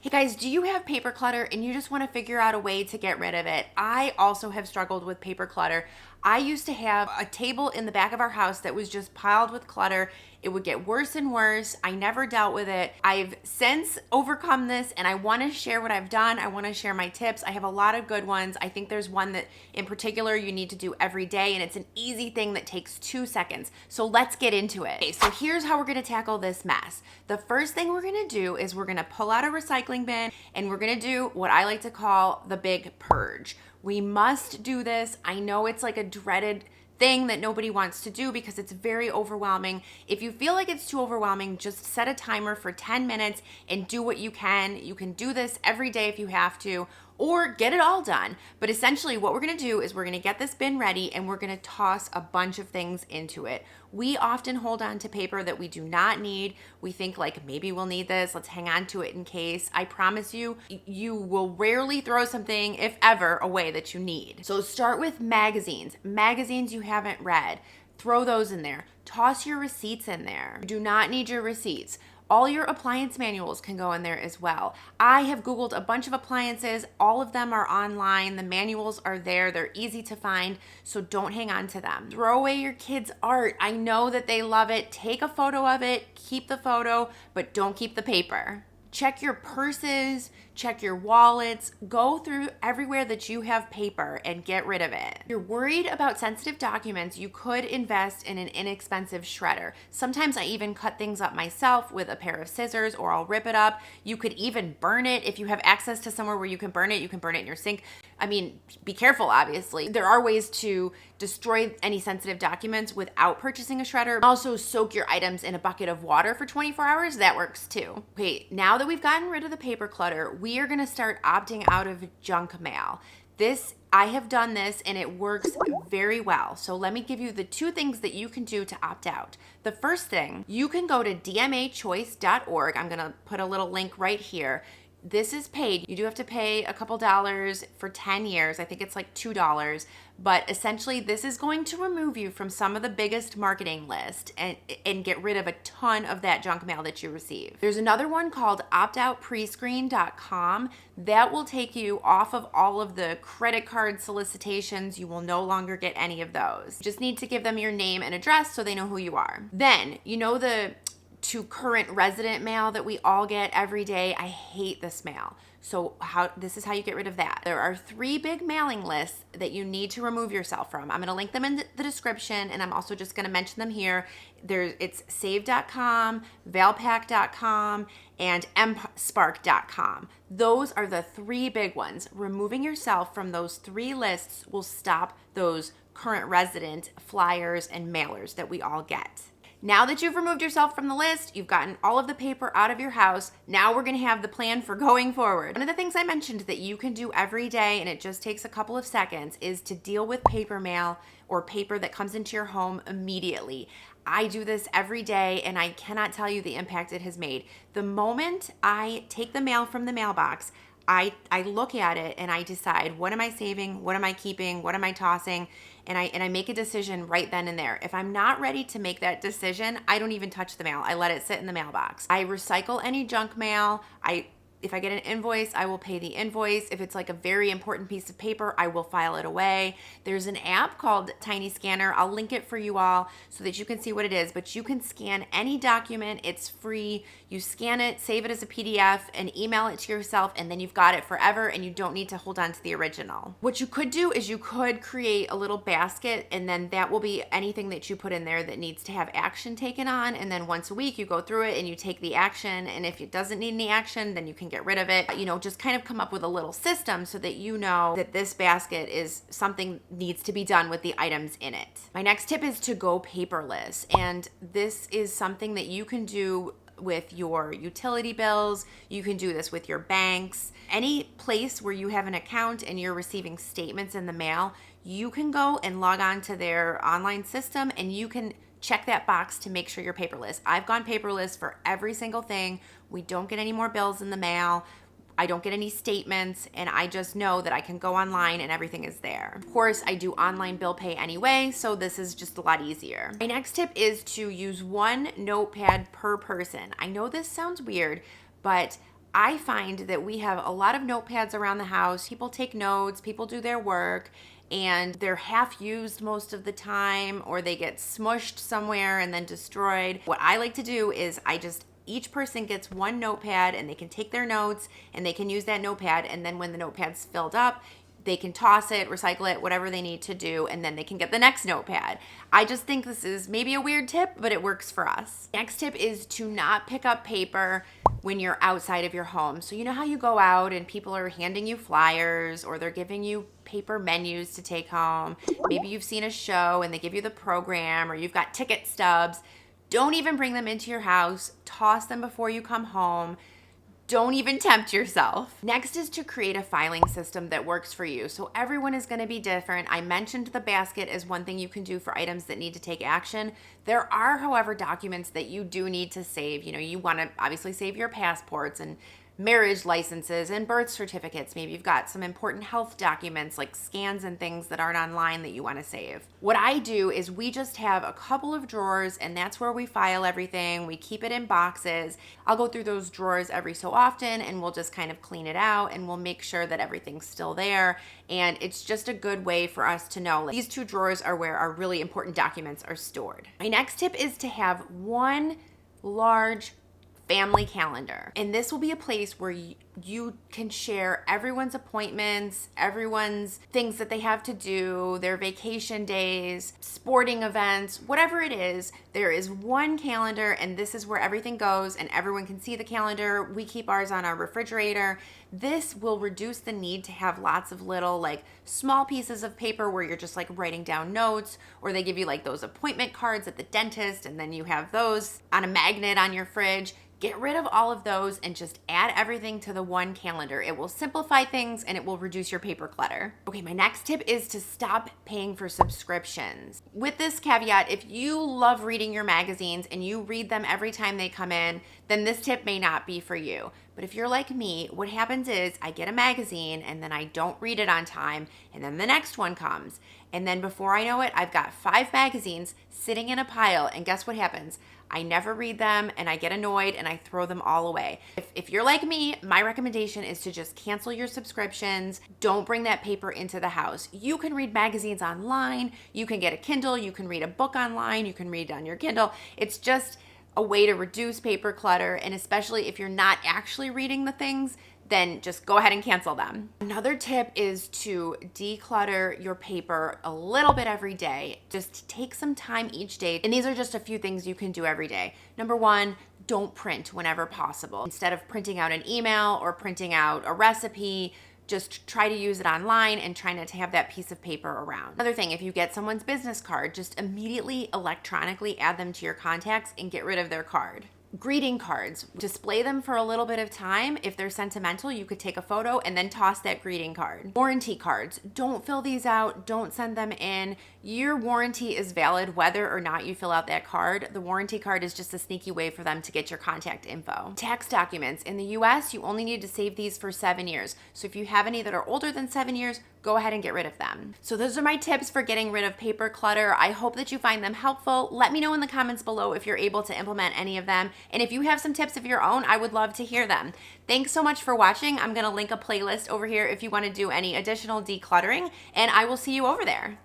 Hey guys, do you have paper clutter and you just want to figure out a way to get rid of it? I also have struggled with paper clutter. I used to have a table in the back of our house that was just piled with clutter. It would get worse and worse. I never dealt with it. I've since overcome this and I want to share what I've done. I want to share my tips. I have a lot of good ones. I think there's one that in particular you need to do every day, and it's an easy thing that takes 2 seconds. So let's get into it. Okay, so here's how we're going to tackle this mess. The first thing we're going to do is we're going to pull out a recycling bin and we're going to do what I like to call the big purge. We must do this. I know it's like a dreaded thing that nobody wants to do because it's very overwhelming. If you feel like it's too overwhelming, just set a timer for 10 minutes and do what you can. You can do this every day if you have to, or get it all done. But essentially what we're gonna do is we're gonna get this bin ready and we're gonna toss a bunch of things into it. We often hold on to paper that we do not need. We think like, maybe we'll need this, let's hang on to it in case. I promise you, you will rarely throw something, if ever, away that you need. So start with magazines. Magazines you haven't read, throw those in there. Toss your receipts in there. You do not need your receipts. All your appliance manuals can go in there as well. I have Googled a bunch of appliances. All of them are online. The manuals are there. They're easy to find, so don't hang on to them. Throw away your kids' art. I know that they love it. Take a photo of it, keep the photo, but don't keep the paper. Check your purses, check your wallets, go through everywhere that you have paper and get rid of it. If you're worried about sensitive documents, you could invest in an inexpensive shredder. Sometimes I even cut things up myself with a pair of scissors, or I'll rip it up. You could even burn it. If you have access to somewhere where you can burn it in your sink. I mean, be careful, obviously. There are ways to destroy any sensitive documents without purchasing a shredder. Also, soak your items in a bucket of water for 24 hours. That works too. Okay, now that we've gotten rid of the paper clutter, we are gonna start opting out of junk mail. I have done this and it works very well. So let me give you the 2 things that you can do to opt out. The first thing, you can go to dmachoice.org. I'm gonna put a little link right here. This is paid. You do have to pay a couple dollars for 10 years. I think it's like $2. But essentially, this is going to remove you from some of the biggest marketing lists and get rid of a ton of that junk mail that you receive. There's another one called optoutprescreen.com that will take you off of all of the credit card solicitations. You will no longer get any of those. You just need to give them your name and address so they know who you are. Then, you know the to current resident mail that we all get every day. I hate this mail. So this is how you get rid of that. There are 3 big mailing lists that you need to remove yourself from. I'm going to link them in the description, and I'm also just going to mention them here. It's save.com, valpak.com, and mspark.com. Those are the 3 big ones. Removing yourself from those 3 lists will stop those current resident flyers and mailers that we all get. Now that you've removed yourself from the list, you've gotten all of the paper out of your house, now we're gonna have the plan for going forward. One of the things I mentioned that you can do every day, and it just takes a couple of seconds, is to deal with paper mail or paper that comes into your home immediately. I do this every day and I cannot tell you the impact it has made. The moment I take the mail from the mailbox, I look at it and I decide, what am I saving? What am I keeping? What am I tossing? And I make a decision right then and there. If I'm not ready to make that decision, I don't even touch the mail. I let it sit in the mailbox. I recycle any junk mail. If I get an invoice, I will pay the invoice. If it's like a very important piece of paper, I will file it away. There's an app called Tiny Scanner. I'll link it for you all so that you can see what it is, but you can scan any document. It's free. You scan it, save it as a PDF, and email it to yourself, and then you've got it forever, and you don't need to hold on to the original. What you could do is you could create a little basket, and then that will be anything that you put in there that needs to have action taken on, and then once a week you go through it and you take the action, and if it doesn't need any action, then you can get rid of it. Just kind of come up with a little system so that you know that this basket is something needs to be done with the items in it. My next tip is to go paperless, and this is something that you can do with your utility bills. You can do this with your banks. Any place where you have an account and you're receiving statements in the mail, you can go and log on to their online system and you can check that box to make sure you're paperless. I've gone paperless for every single thing. We don't get any more bills in the mail. I don't get any statements, and I just know that I can go online and everything is there. Of course, I do online bill pay anyway, so this is just a lot easier. My next tip is to use 1 notepad per person. I know this sounds weird, but I find that we have a lot of notepads around the house. People take notes, people do their work, and they're half used most of the time, or they get smushed somewhere and then destroyed. What I like to do is each person gets one notepad and they can take their notes and they can use that notepad, and then when the notepad's filled up, they can toss it, recycle it, whatever they need to do, and then they can get the next notepad. I just think this is maybe a weird tip, but it works for us. Next tip is to not pick up paper when you're outside of your home. So you know how you go out and people are handing you flyers, or they're giving you paper menus to take home. Maybe you've seen a show and they give you the program, or you've got ticket stubs. Don't even bring them into your house. Toss them before you come home. Don't even tempt yourself. Next is to create a filing system that works for you. So everyone is going to be different. I mentioned the basket as one thing you can do for items that need to take action. There are, however, documents that you do need to save. You know, you want to obviously save your passports and marriage licenses and birth certificates. Maybe you've got some important health documents like scans and things that aren't online that you want to save. What I do is we just have a couple of drawers, and that's where we file everything. We keep it in boxes. I'll go through those drawers every so often, and we'll just kind of clean it out, and we'll make sure that everything's still there. And it's just a good way for us to know, like, these two drawers are where our really important documents are stored. My next tip is to have one large family calendar. And this will be a place where you can share everyone's appointments, everyone's things that they have to do, their vacation days, sporting events, whatever it is. There is one calendar, and this is where everything goes, and everyone can see the calendar. We keep ours on our refrigerator. This will reduce the need to have lots of little, like, small pieces of paper where you're just like writing down notes, or they give you like those appointment cards at the dentist, and then you have those on a magnet on your fridge. Get rid of all of those and just add everything to the one calendar. It will simplify things and it will reduce your paper clutter. Okay, my next tip is to stop paying for subscriptions. With this caveat, if you love reading your magazines and you read them every time they come in, then this tip may not be for you. But if you're like me, what happens is I get a magazine and then I don't read it on time, and then the next one comes. And then before I know it, I've got 5 magazines sitting in a pile, and guess what happens? I never read them, and I get annoyed and I throw them all away. If you're like me, my recommendation is to just cancel your subscriptions. Don't bring that paper into the house. You can read magazines online. You can get a Kindle. You can read a book online. You can read on your Kindle. It's just a way to reduce paper clutter, and especially if you're not actually reading the things, then just go ahead and cancel them. Another tip is to declutter your paper a little bit every day. Just take some time each day. And these are just a few things you can do every day. Number 1, don't print whenever possible. Instead of printing out an email or printing out a recipe, just try to use it online and try not to have that piece of paper around. Another thing, if you get someone's business card, just immediately electronically add them to your contacts and get rid of their card. Greeting cards, display them for a little bit of time. If they're sentimental, you could take a photo and then toss that greeting card. Warranty cards, don't fill these out, don't send them in. Your warranty is valid whether or not you fill out that card. The warranty card is just a sneaky way for them to get your contact info. Tax documents, in the US, you only need to save these for 7 years. So if you have any that are older than 7 years, go ahead and get rid of them. So those are my tips for getting rid of paper clutter. I hope that you find them helpful. Let me know in the comments below if you're able to implement any of them. And if you have some tips of your own, I would love to hear them. Thanks so much for watching. I'm gonna link a playlist over here if you wanna do any additional decluttering, and I will see you over there.